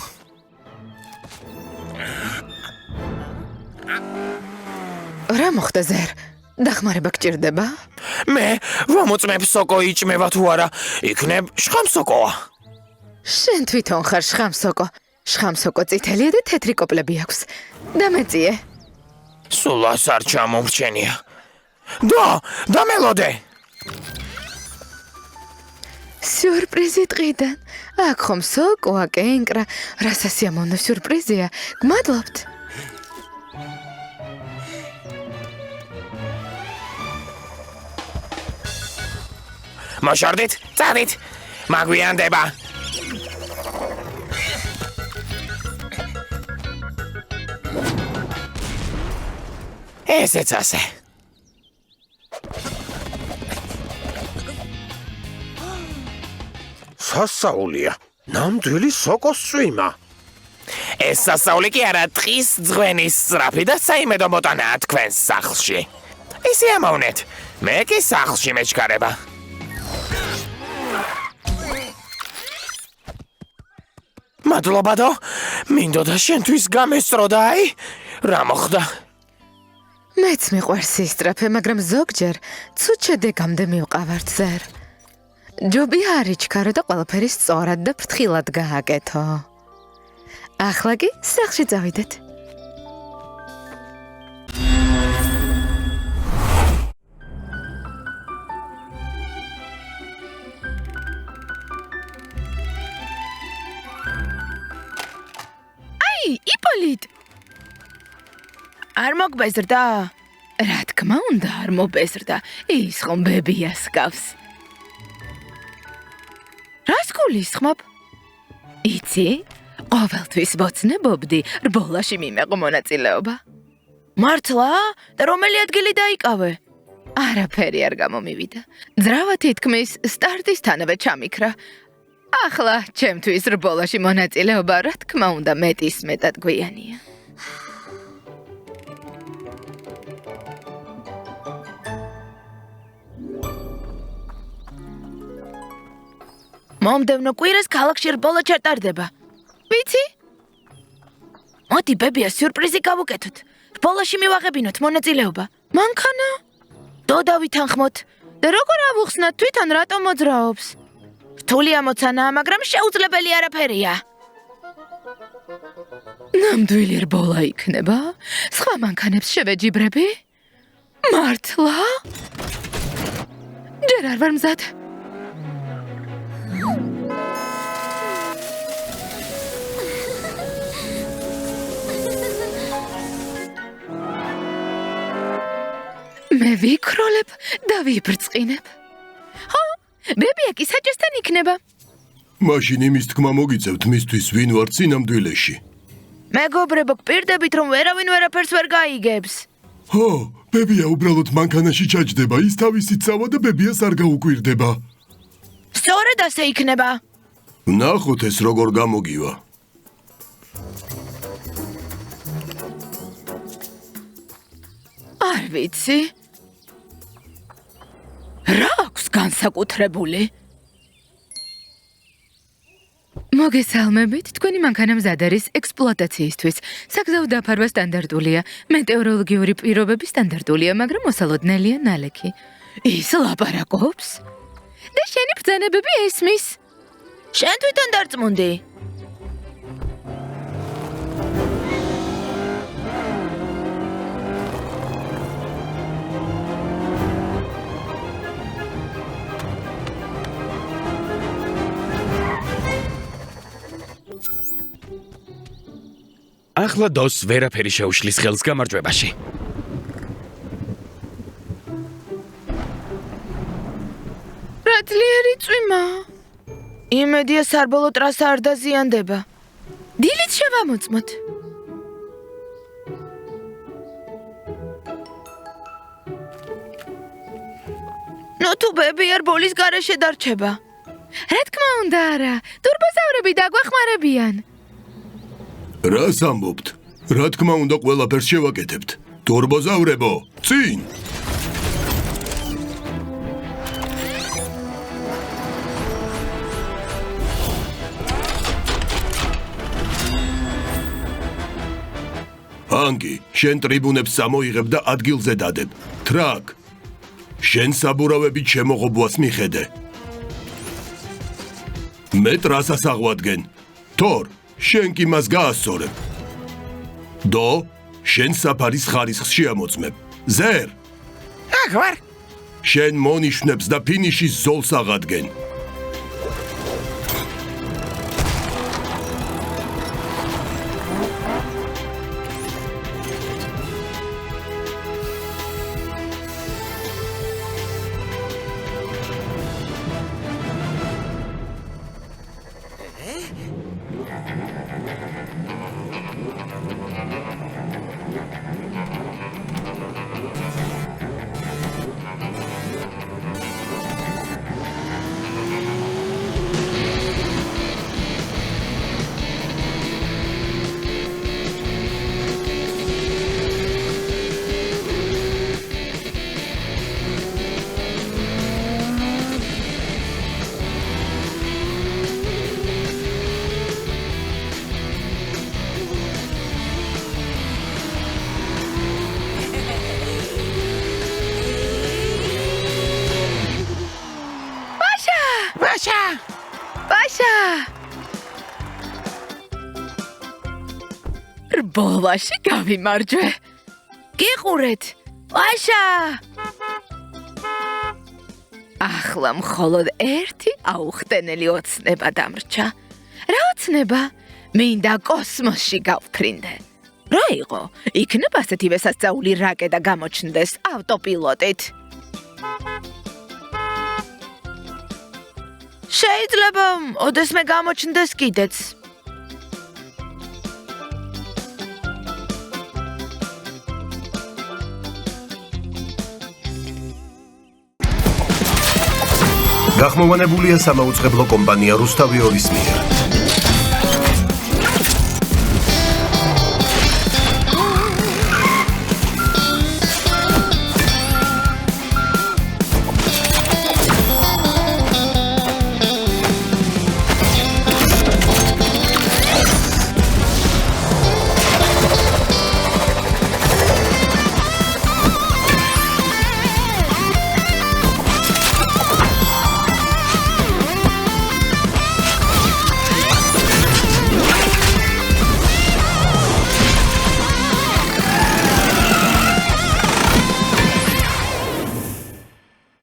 რა მოხდა ზერ? დახმარება გჭირდება? მე ვამოწმებ სოკო იჭმევა თუ არა, იქნებ შხამსოკოა. შენ თვითონ ხარ შხამსოკო. შხამსოკო წითელია და თეთრი კოპლები აქვს. დამეწიე. სულ არ ჩამომრჩენია. და მელოდე. სიურპრიზი ტყიდან. აქ ხომ სოკოა, კენკრა, რა სასიამოვნო სიურპრიზია. გმადლობთ. მოშორდით, წადით. მაგვიანდება. ესეც ასე. სასაულია. ნამდვილი სოკოს წვიმა. ეს სასაული კი არა, ტყის ძღვენის სწრაფი და საიმედო მოტანაა თქვენს სახლში. ისე ამოვნეთ. მე კი სახლში მეჩქარება. მადლობადო, მინდოდა შენთვის გამესწროდა, აი, რა მოხდა? მეც მიყვარს ისტრაფე, მაგრამ ზოგჯერ ცუდ შედეგამდე მივყავართ ზერ. ჯობი არ იჩქარო და ყველაფერი სწორად და ფრთხილად გააკეთო. ახლა კი სახლში წავიდეთ. იპოლიტ! არ მოგბეზრდა? რა თქმა უნდა, არ მობეზრდა. ის ხომ ბებიას გავს. რას გულისხმობ? იცი? ყოველთვის ვოცნებობდი რბოლაში მიმეყო მონაწილეობა. მართლა? და რომელი ადგილი დაიკავე? არაფერი არ გამომივიდა. ძრავა თითქმის სტარტისთანავე ჩამიქრა. ახლა ჩემთვის რბოლაში მონაწილეობა რა თქმა უნდა მეტის მეტად გვიანია. მომდევნო კვირას ქალაქში რბოლა ჩატარდება. ვიცი? მოდი ბებია სიურპრიზი გავუკეთოთ. რბოლაში მივაღებინოთ მონაწილეობა. მანქანა? დოდა ვითანხმოთ. და როგორ ავუხსნათ თვითონ რატომ მოძრაობს? რთული ამოცანაა, მაგრამ შეუძლებელი არაფერია. ნამდვილი რბოლა იქნება? სხვა მანქანებს შევეჯიბრები? მართლა? ჯერ არ ვარ მზად. მე ვიქროლებ და ვიბრწყინებ. ხო, ბებია კი საჭესთან იქნება. მაშინ იმის თქმა მოგიწევთ მისთვის ვინ ვარ წინამდვილეში. მეგობრებო, გპირდებით რომ ვერავინ ვერაფერს ვერ გაიგებს. ხო, ბებია უბრალოდ მანქანაში ჩაჯდება, ის თავისით წავა და ბებიას არ გაუკვირდება. სწორედ ასე იქნება. ნახოთ ეს როგორ გამოგივა. არ ვიცი. რა აქვს განსაკუთრებული? მოგესალმებით, თქვენი მანქანა მზად არის ექსპლუატაციისთვის. საგზაო დაფარვა სტანდარტულია, მეტეოროლოგიური პირობები სტანდარტულია, მაგრამ მოსალოდნელია ნალექი. ის ლაპარაკობს? და შენი ბრძანებები ესმის? შენ თვითონ დარწმუნდი? ახლა დოს ვერაფერი შეუშლის ხელს გამარჯვებაში. რა ძლიერი წვიმა. იმედია სარბოლო ტრასა არ დაზიანდება. დილით შევამოწმოთ. ნუ თუ ბებია რბოლის გარეშე დარჩება. რა თქმა უნდა არა, ტურბოზავრები დაგვეხმარებიან. რას ამბობთ? რა თქმა უნდა ყველაფერს შევაკეთებთ. ტურბოზავრებო, წინ! ანკი, შენ ტრიბუნებს წამოიღებ და ადგილზე დადებ. ტრაკ, შენ საბურავებით შემოღობვას მიხედე. მე ტრასას აღვადგენ. თორ, შენ კი მას გაასწორებ. დო, შენ საფარის ხარისხს შეამოწმებ. ზერ, აქ ვარ. შენ მონიშნებს და ფინიშის ზოლს აღადგენ. ბაშა! რბოლაში გავიმარჯვე. გიყურეთ. ვაშა! ახლა მხოლოდ ერთი აუხტენელი ოცნება დამრჩა. რა ოცნება? მინდა კოსმოსში გავფრინდე. რა იყო? იქნება ასეთივე სასწაული რაკეტა გამოჩნდეს ავტოპილოტით. შეიძლება ოდესმე გამოჩნდეს კიდეც. გახმოვანებულია სამაუწყებლო კომპანია რუსთავი ორის მიერ.